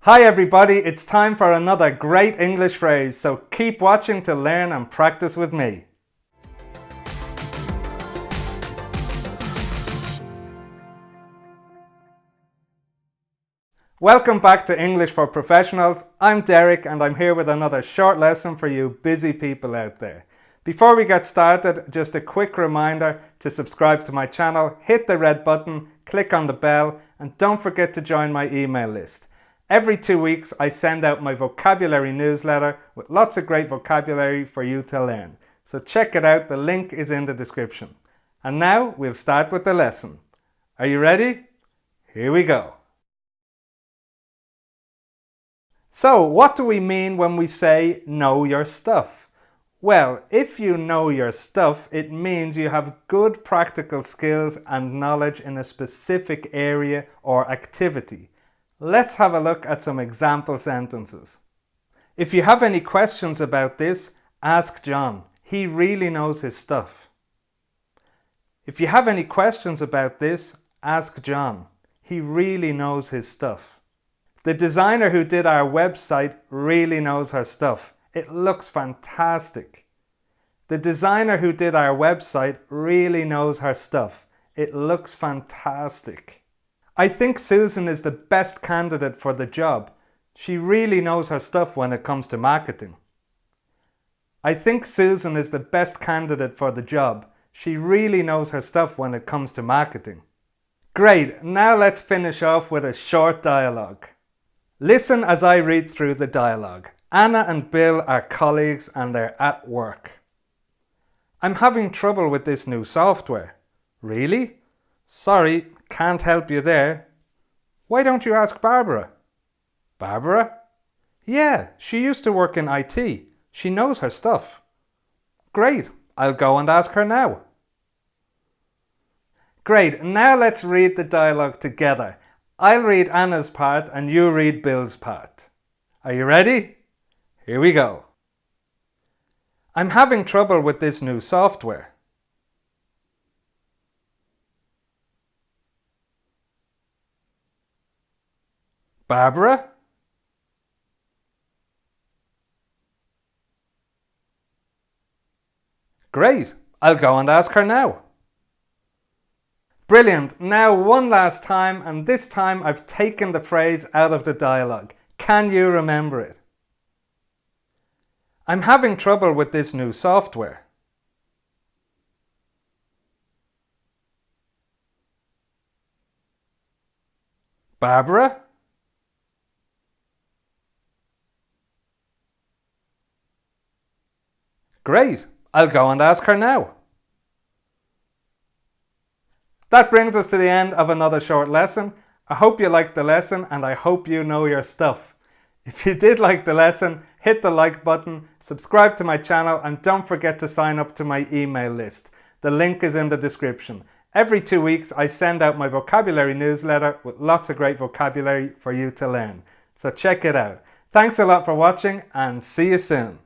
Hi everybody, it's time for another great English phrase, so keep watching to learn and practice with me. Welcome back to English for Professionals. I'm Derek and I'm here with another short lesson for you busy people out there. Before we get started, just a quick reminder to subscribe to my channel, hit the red button, click on the bell, and don't forget to join my email list. Every 2 weeks I send out my vocabulary newsletter with lots of great vocabulary for you to learn. So check it out, the link is in the description. And now we'll start with the lesson. Are you ready? Here we go. So what do we mean when we say know your stuff? Well, if you know your stuff, it means you have good practical skills and knowledge in a specific area or activity. Let's have a look at some example sentences. If you have any questions about this, ask John. He really knows his stuff. If you have any questions about this, ask John. He really knows his stuff. The designer who did our website really knows her stuff. It looks fantastic. The designer who did our website really knows her stuff. It looks fantastic. I think Susan is the best candidate for the job. She really knows her stuff when it comes to marketing. I think Susan is the best candidate for the job. She really knows her stuff when it comes to marketing. Great, now let's finish off with a short dialogue. Listen as I read through the dialogue. Anna and Bill are colleagues and they're at work. I'm having trouble with this new software. Really? Sorry, can't help you there. Why don't you ask Barbara? Barbara? Yeah, she used to work in IT. She knows her stuff. Great, I'll go and ask her now. Great, now let's read the dialogue together. I'll read Anna's part and you read Bill's part. Are you ready? Here we go. I'm having trouble with this new software. Barbara? Great, I'll go and ask her now. Brilliant, now one last time, and this time I've taken the phrase out of the dialogue. Can you remember it? I'm having trouble with this new software. Barbara? Great, I'll go and ask her now. That brings us to the end of another short lesson. I hope you liked the lesson and I hope you know your stuff. If you did like the lesson, hit the like button, subscribe to my channel and don't forget to sign up to my email list. The link is in the description. Every 2 weeks I send out my vocabulary newsletter with lots of great vocabulary for you to learn. So check it out. Thanks a lot for watching and see you soon.